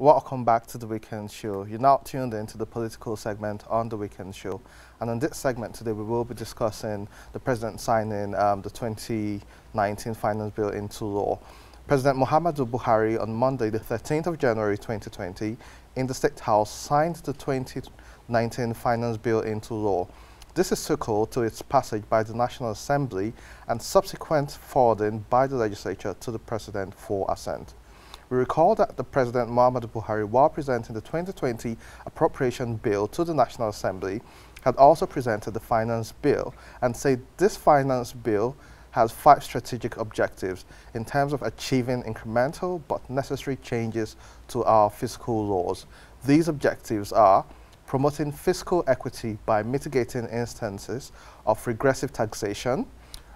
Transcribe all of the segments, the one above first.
Welcome back to The Weekend Show. You're now tuned into the political segment on The Weekend Show. And in this segment today, we will be discussing the President signing the 2019 Finance Bill into law. President Muhammadu Buhari on Monday, the 13th of January 2020, in the State House, signed the 2019 Finance Bill into law. This is sequel to its passage by the National Assembly and subsequent forwarding by the legislature to the President for assent. We recall that the President Muhammadu Buhari, while presenting the 2020 Appropriation Bill to the National Assembly, had also presented the Finance Bill and said this Finance Bill has 5 strategic objectives in terms of achieving incremental but necessary changes to our fiscal laws. These objectives are promoting fiscal equity by mitigating instances of regressive taxation,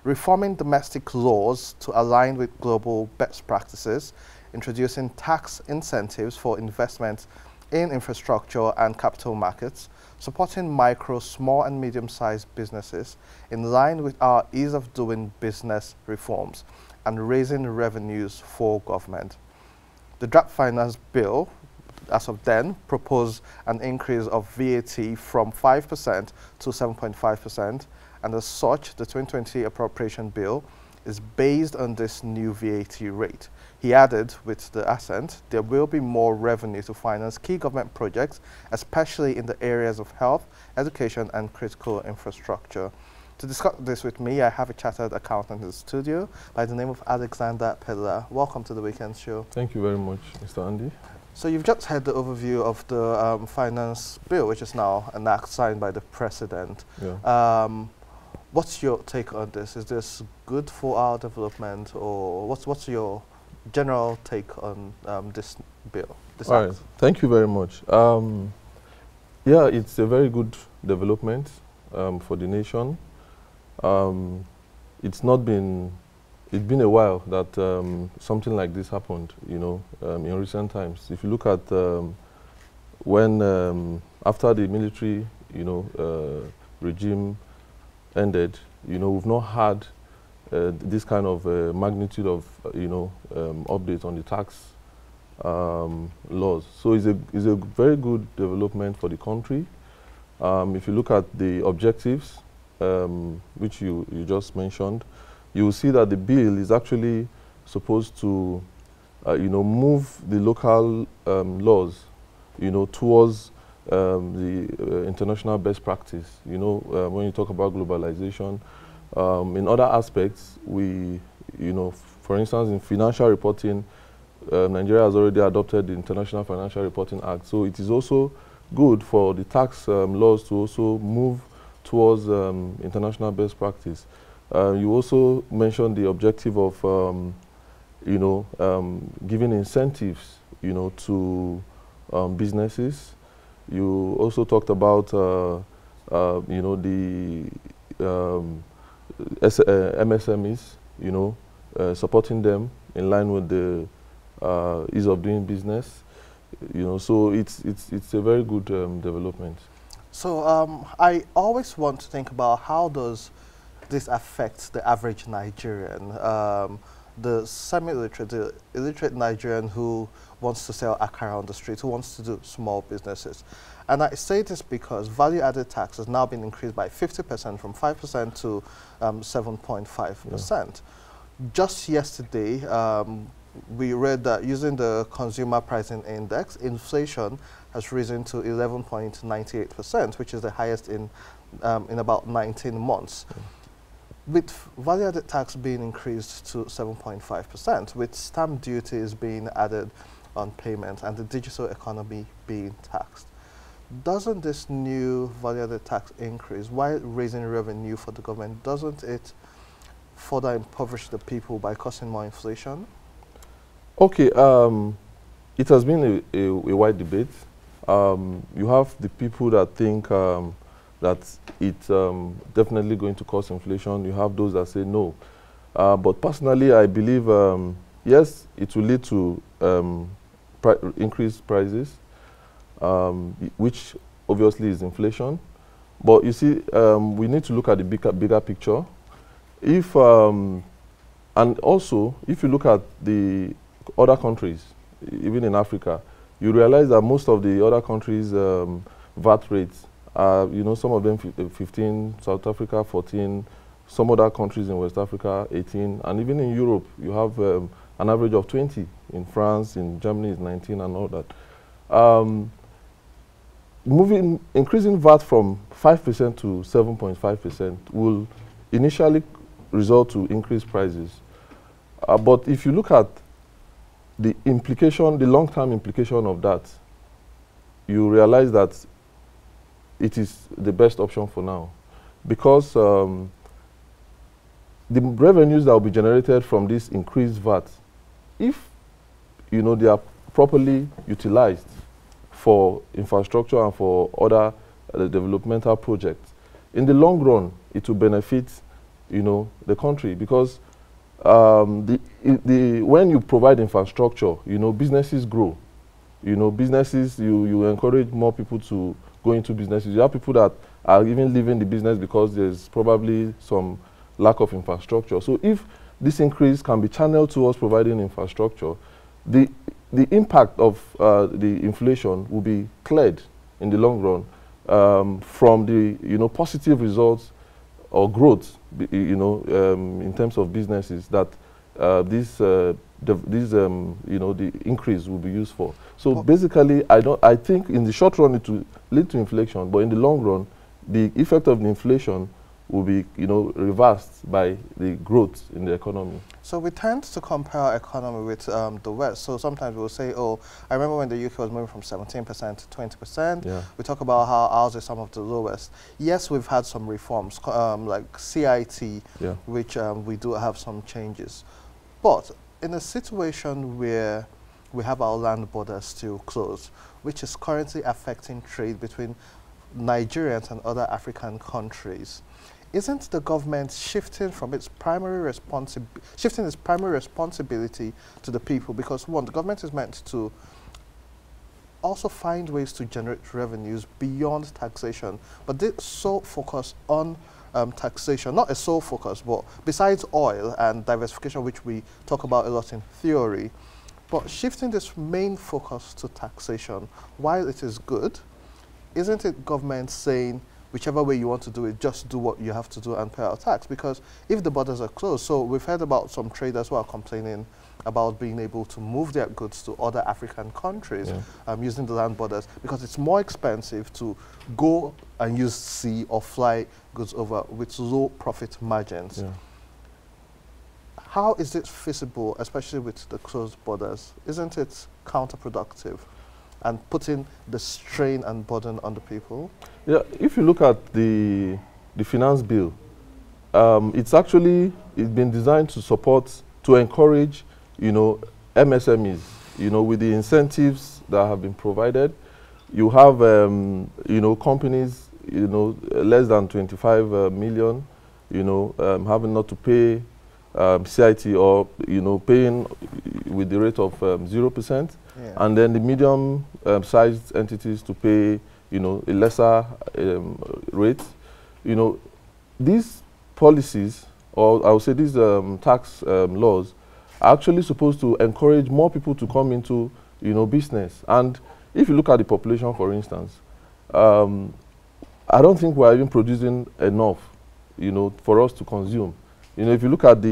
reforming domestic laws to align with global best practices, introducing tax incentives for investment in infrastructure and capital markets, supporting micro, small and medium-sized businesses in line with our ease of doing business reforms, and raising revenues for government. The draft finance bill, as of then, proposed an increase of VAT from 5% to 7.5%, and as such, the 2020 appropriation bill is based on this new VAT rate. He added, with the assent, there will be more revenue to finance key government projects, especially in the areas of health, education, and critical infrastructure. To discuss this with me, I have a chartered accountant in the studio by the name of Alexander Peddler. Welcome to the Weekend Show. Thank you very much, Mr. Andy. So you've just heard the overview of the finance bill, which is now an act signed by the President. Yeah. What's your take on this? Is this good for our development, or what's your general take on this bill? This All right. Thank you very much. Yeah, it's a very good development for the nation. It's been a while that something like this happened, you know, in recent times. If you look at when after the military, you know, regime ended, you know, we've not had this kind of magnitude of, you know, updates on the tax laws. So it's a very good development for the country. If you look at the objectives, which you just mentioned, you will see that the bill is actually supposed to, you know, move the local laws, you know, towards the international best practice. You know, when you talk about globalization, in other aspects, you know, for instance, in financial reporting, Nigeria has already adopted the International Financial Reporting Act. So it is also good for the tax laws to also move towards international best practice. You also mentioned the objective of, you know, giving incentives, you know, to businesses. You also talked about, you know, the MSMEs, you know, supporting them in line with the ease of doing business, you know. So it's a very good development. So I always want to think about how does this affect the average Nigerian, the semi-illiterate, the illiterate Nigerian who wants to sell akara on the street, who wants to do small businesses. And I say this because value-added tax has now been increased by 50% from 5% to 7.5%. Yeah. Just yesterday, we read that using the Consumer Pricing Index, inflation has risen to 11.98%, which is the highest in about 19 months. Yeah. With value-added tax being increased to 7.5%, with stamp duties being added on payment and the digital economy being taxed, doesn't this new value-added tax increase, while raising revenue for the government, doesn't it further impoverish the people by causing more inflation? Okay, it has been a wide debate. You have the people that think that it's definitely going to cause inflation. You have those that say no. But personally, I believe, yes, it will lead to increased prices, which obviously is inflation. But you see, we need to look at the bigger picture. If and also, if you look at the other countries, even in Africa, you realize that most of the other countries' VAT rates are, some of them 15, South Africa 14, some other countries in West Africa 18, and even in Europe, you have an average of 20. In France, in Germany is 19 and all that. Increasing VAT from 5% to 7.5% will initially result to increased prices. But if you look at the implication, the long-term implication of that, you realize that it is the best option for now. Because the revenues that will be generated from this increased VAT, if they are properly utilized for infrastructure and for other developmental projects, in the long run, it will benefit, the country, because when you provide infrastructure, businesses grow. Businesses, you encourage more people to go into businesses. You have people that are even leaving the business because there's probably some lack of infrastructure. So if this increase can be channeled towards providing infrastructure, the impact of the inflation will be cleared in the long run from the positive results or growth in terms of businesses that the increase will be used for. So basically, I think in the short run it will lead to inflation, but in the long run, the effect of the inflation will be reversed by the growth in the economy. So we tend to compare our economy with the West. So sometimes we'll say, oh, I remember when the UK was moving from 17% to 20%. Yeah. We talk about how ours is some of the lowest. Yes, we've had some reforms, like CIT, yeah, which we do have some changes. But in a situation where we have our land borders still closed, which is currently affecting trade between Nigerians and other African countries, isn't the government shifting its primary responsibility to the people? Because one, the government is meant to also find ways to generate revenues beyond taxation, but they so focus on taxation, not a sole focus, but besides oil and diversification, which we talk about a lot in theory, but shifting this main focus to taxation, while it is good, isn't it government saying, whichever way you want to do it, just do what you have to do and pay our tax? Because if the borders are closed, so we've heard about some traders who are complaining about being able to move their goods to other African countries, yeah, using the land borders, because it's more expensive to go and use sea or fly goods over with low profit margins. Yeah. How is it feasible, especially with the closed borders? Isn't it counterproductive and putting the strain and burden on the people? Yeah, if you look at the finance bill, it's been designed to support, to encourage, MSMEs, with the incentives that have been provided. You have, companies, less than 25 million, having not to pay CIT or, paying with the rate of 0%. Yeah. And then the medium-sized entities to pay, a lesser rate. These policies, or I would say these tax laws, are actually supposed to encourage more people to come into, business. And if you look at the population, for instance, I don't think we're even producing enough, for us to consume. If you look at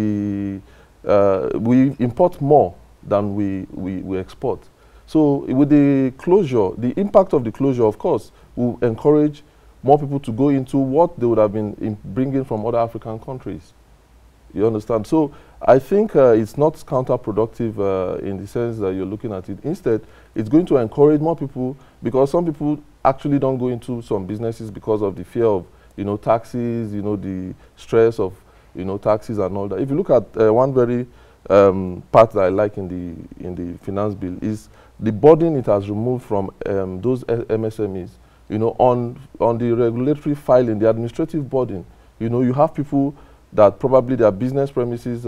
we import more than we export. So with the closure, the impact of the closure, of course, will encourage more people to go into what they would have been bringing from other African countries. You understand? So I think it's not counterproductive in the sense that you're looking at it. Instead, it's going to encourage more people, because some people actually don't go into some businesses because of the fear of, taxes, the stress of, taxes and all that. If you look at one very part that I like in the finance bill is the burden it has removed from those MSMEs, on the regulatory filing, the administrative burden. You have people that probably their business premises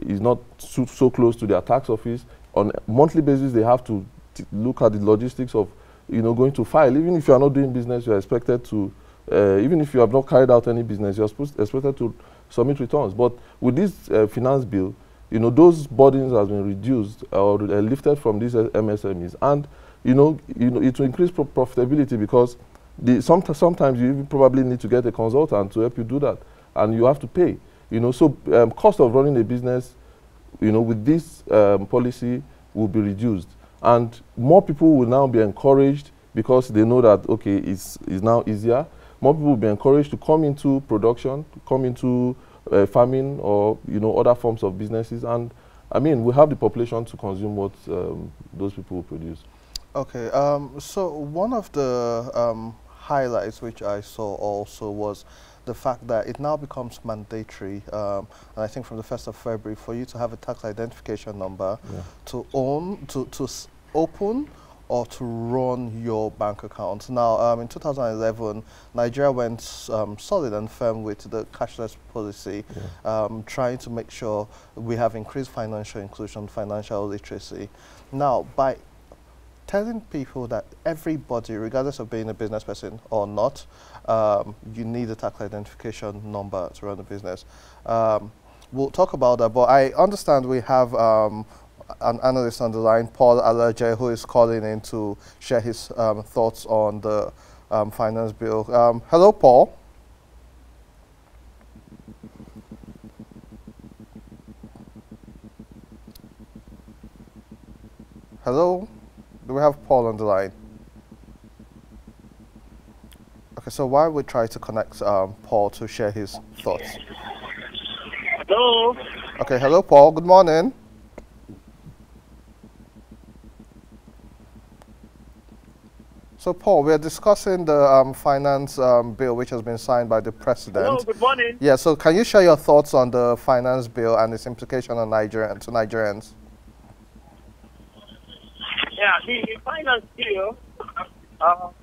is not so close to their tax office. On a monthly basis, they have to look at the logistics of, going to file. Even if you are not doing business, you are expected to, even if you have not carried out any business, you are expected to submit returns. But with this finance bill, you know, those burdens has been reduced or lifted from these MSMEs, and you know, it will increase profitability, because sometimes you even probably need to get a consultant to help you do that, and you have to pay. You know, so cost of running a business, you know, with this policy will be reduced, and more people will now be encouraged, because they know that, okay, it's now easier. More people will be encouraged to come into production, come into farming, or, you know, other forms of businesses. And I mean, we have the population to consume what those people will produce. Okay. So one of the highlights which I saw also was the fact that it now becomes mandatory, and I think from the 1st of February, for you to have a tax identification number to open or to run your bank account. Now, in 2011, Nigeria went solid and firm with the cashless policy, trying to make sure we have increased financial inclusion, financial literacy. Now, by telling people that everybody, regardless of being a business person or not, you need a tax identification number to run a business. We'll talk about that, but I understand we have an analyst on the line, Paul Alaje, who is calling in to share his thoughts on the finance bill. Hello, Paul. Hello? Do we have Paul on the line? Okay, so while we try to connect Paul to share his thoughts. Hello? Okay, hello, Paul. Good morning. So, Paul, we are discussing the finance bill which has been signed by the president. Hello, good morning. Yeah, so can you share your thoughts on the finance bill and its implication on Nigerians? Yeah, the finance bill, some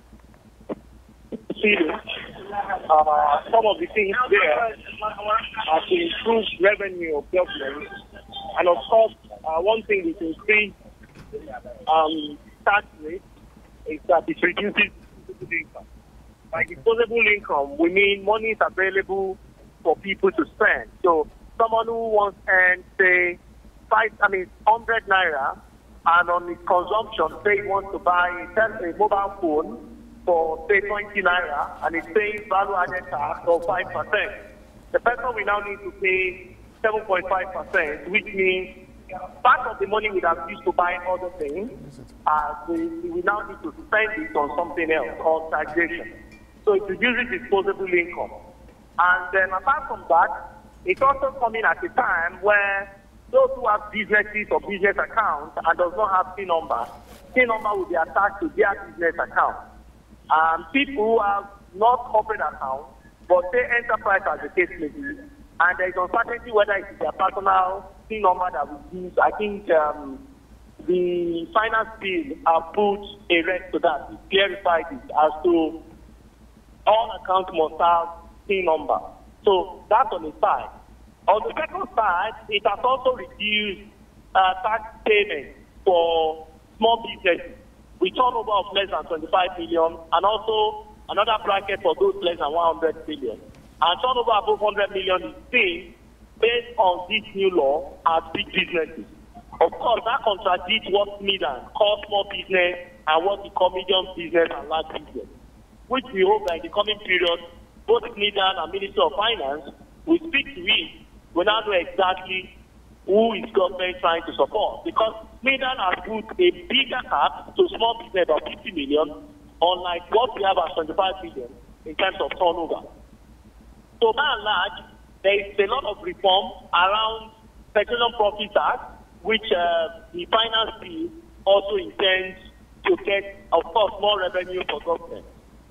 of the things there are to improve revenue of government. And of course, one thing is to increase tax rate is that it reduces disposable income. By disposable income, we mean money is available for people to spend. So someone who wants to earn, say, 100 naira, and on his consumption, say he wants to buy a mobile phone for, say, 20 naira, and he's paying value-added tax of 5%. The person will now need to pay 7.5%, which means part of the money we have used to buy other things, we now need to spend it on something else, called taxation. So it reduces disposable income. And then apart from that, it's also coming at a time where those who have businesses or business accounts and does not have PIN number will be attached to their business account. People who have not corporate accounts, but say enterprise as the case may be, and there is uncertainty whether it is their personal PIN number that we use. I think the finance bill put a rest to that. It clarified it as to all accounts must have PIN number. So that's on the side. On the second side, it has also reduced tax payments for small businesses with turnover of less than 25 million, and also another bracket for those less than 100 million. And turnover above 100 million is still based on this new law as big businesses. Of course, that contradicts what Midan calls small business and what we call medium business and large business, which we hope that in the coming period, both Midan and Minister of Finance will speak to it. We now know exactly who is government trying to support, because Midan has put a bigger cap to small business of 50 million, unlike what we have at 25 million in terms of turnover. So by and large, there is a lot of reform around petroleum profit tax, which the finance bill also intends to get, of course, more revenue for government,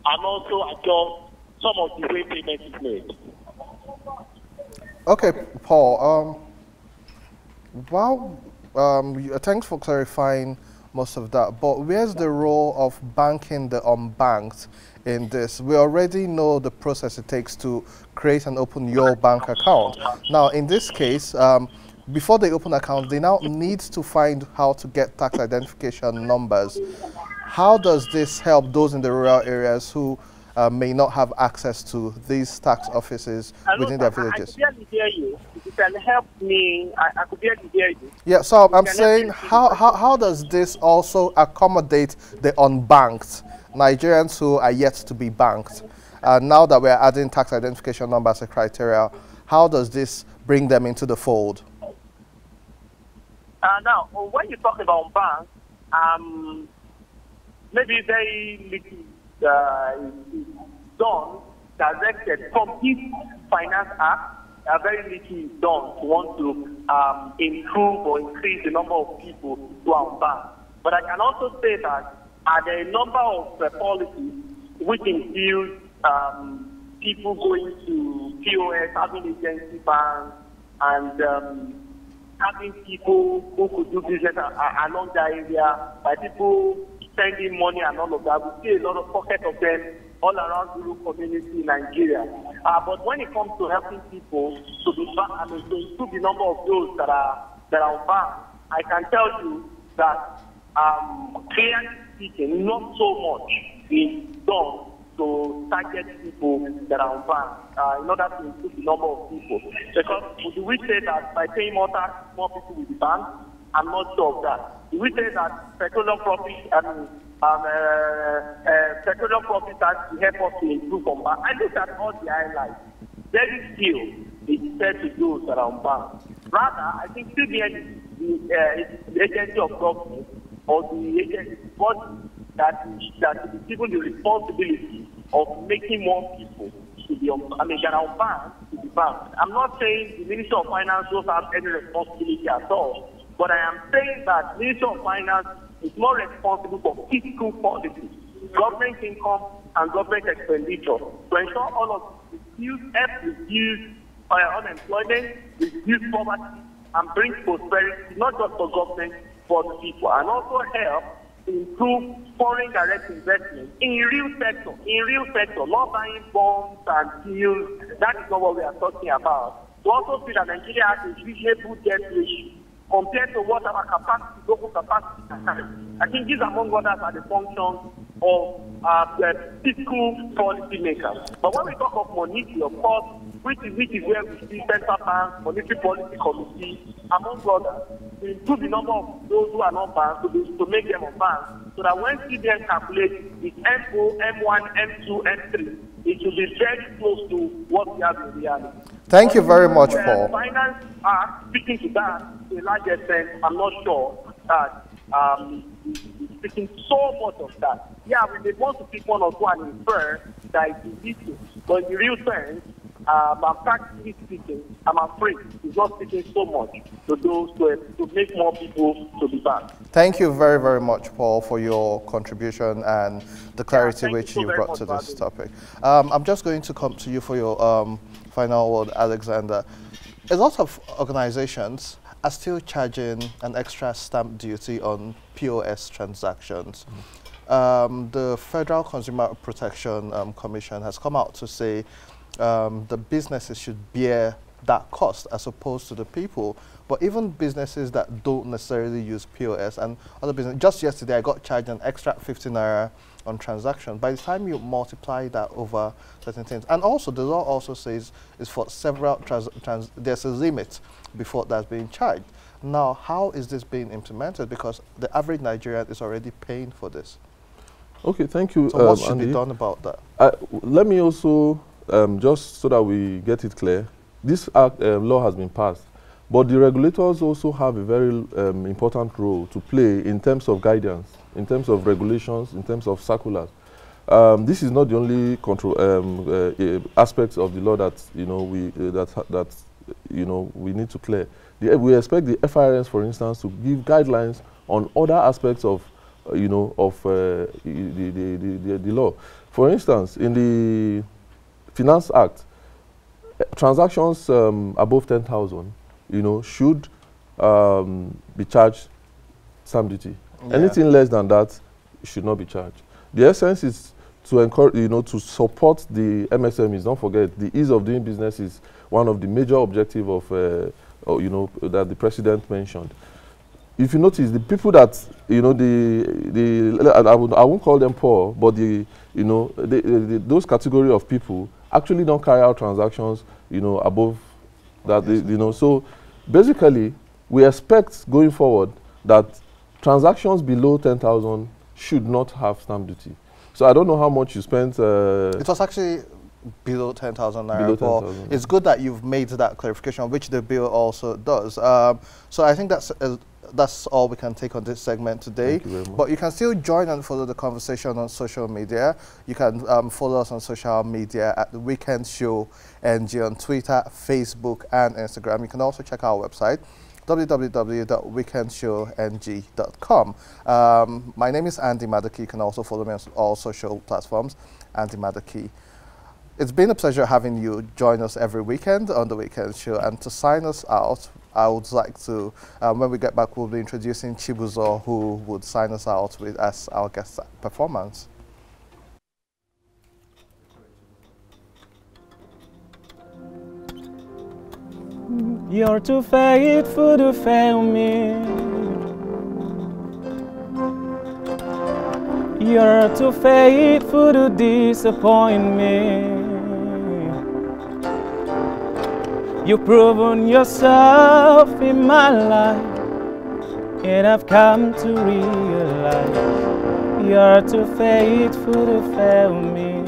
and also adjust some of the way payment is made. Okay, Paul. Thanks for clarifying most of that. But where's the role of banking the unbanked in this? We already know the process it takes to create and open your bank account. Now, in this case, before they open accounts, they now need to find how to get tax identification numbers. How does this help those in the rural areas who may not have access to these tax offices within their villages? I clearly hear you. can help me, I could be able to hear you. Yeah, so I'm saying, how does this also accommodate the unbanked Nigerians who are yet to be banked? Now that we're adding tax identification number as a criteria, how does this bring them into the fold? Now, when you talk about banks, maybe very little is done directed from this Finance Act. Very little is done to want to improve or increase the number of people who are on banks. But I can also say that there are a number of policies which include people going to POS, having agency banks, and having people who could do business along that area, by people spending money and all of that. We see a lot of pockets of them all around the rural community in Nigeria. But when it comes to helping people to be back, to improve the number of those that are on bank, I can tell you that clearly speaking, not so much is done to target people that are on bank in order to improve the number of people. Because do we say that by paying more tax, more people will be banked? I'm not sure of that. Do we say that petroleum profits petroleum profit tax will help us to improve on bank? I look at all the highlights. Very few is said to those that are on bank. Rather, I think CBN is the agency of government or the agency body that is given the responsibility of making more people to be on, that are on bank to be banked. I'm not saying the Minister of Finance doesn't have any responsibility at all, but I am saying that the Minister of Finance is more responsible for fiscal policy, government income, and government expenditure to ensure all of this help reduce unemployment, reduce poverty, and bring prosperity, not just for government, for the people, and also help improve foreign direct investment in real sector, not buying bonds and deals. That is not what we are talking about. To also see that Nigeria has a reasonable debt ratio compared to what our capacity, local capacity can carry. I think these, among others, are the functions of the fiscal policy makers. But when we talk of monetary, of course, which is where we see central bank, monetary policy committee, among others, to improve the number of those who are not banked, to make them on bank, so that when CBN calculates its M4, M1, M2, M3, it will be very close to what we have in reality. Thank you very much, Paul. Finance Act, speaking to that, to a large extent, I'm not sure that speaking so much of that. Yeah, we may want to pick one or two and infer that it's illegal, but in the real sense, I'm practically speaking, I'm afraid it's not speaking so much to those to make more people to be back. Thank you very, very much, Paul, for your contribution and the clarity which you brought to this topic. I'm just going to come to you for your final word, Alexander. A lot of organizations are still charging an extra stamp duty on POS transactions. The Federal Consumer Protection Commission has come out to say the businesses should bear that cost as opposed to the people. But even businesses that don't necessarily use POS and other businesses, just yesterday I got charged an extra 50 naira on transaction. By the time you multiply that over certain things, and also the law also says is for several there's a limit before that's being charged. Now, how is this being implemented? Because the average Nigerian is already paying for this. Okay, thank you. So what should Andy, be done about that? Let me also, just so that we get it clear, this law has been passed, but the regulators also have a very important role to play in terms of guidance, in terms of regulations, in terms of circulars. This is not the only aspects of the law that we need to clear. We expect the FIRS, for instance, to give guidelines on other aspects of the law. For instance, in the Finance Act, transactions above 10,000, should be charged stamp duty. Yeah. Anything less than that should not be charged. The essence is to encourage, to support the MSMEs. Don't forget, the ease of doing business is one of the major objectives of, that the president mentioned. If you notice, the people that, I won't call them poor, but those category of people actually don't carry out transactions, above That you know, so basically, we expect going forward that transactions below 10,000 should not have stamp duty. So I don't know how much you spent. It was actually below 10,000 naira. Below But 10,000. it's good that you've made that clarification, which the bill also does. So I think that's all we can take on this segment today. Thank you very much. But you can still join and follow the conversation on social media. You can follow us on social media at The Weekend Show NG on Twitter, Facebook, and Instagram. You can also check our website, www.weekendshowng.com. My name is Andy Madaki. You can also follow me on all social platforms, Andy Madaki. It's been a pleasure having you join us every weekend on The Weekend Show. And to sign us out, I would like to, when we get back, we'll be introducing Chibuzo, who would sign us out with as our guest performance. You're too faithful to fail me. You're too faithful to disappoint me. You've proven yourself in my life, and I've come to realize you're too faithful to fail me.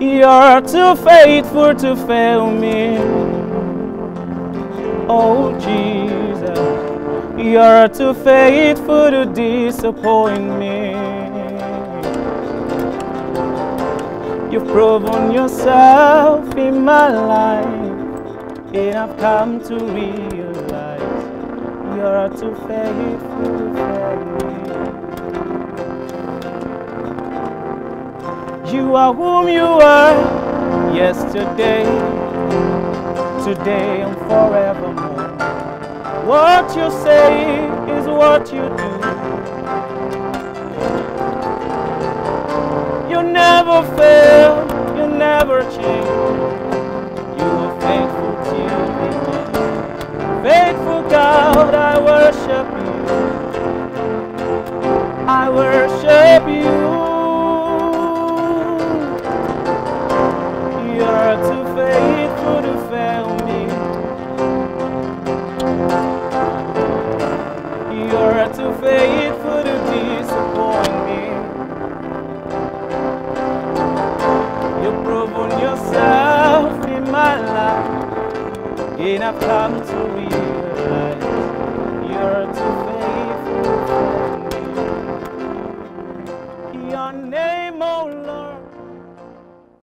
You're too faithful to fail me. Oh Jesus, you're too faithful to disappoint me. You've proven yourself in my life, and I've come to realize you're too faithful to fail me. You are whom you are, yesterday, today, and forevermore. What you say is what you do. You never fail, you never change. You are faithful till the end. Faithful God, I worship you. I worship you. You're too faithful to fail me. You're too faithful to disappoint me. You've proven yourself in my life, and I've come to realize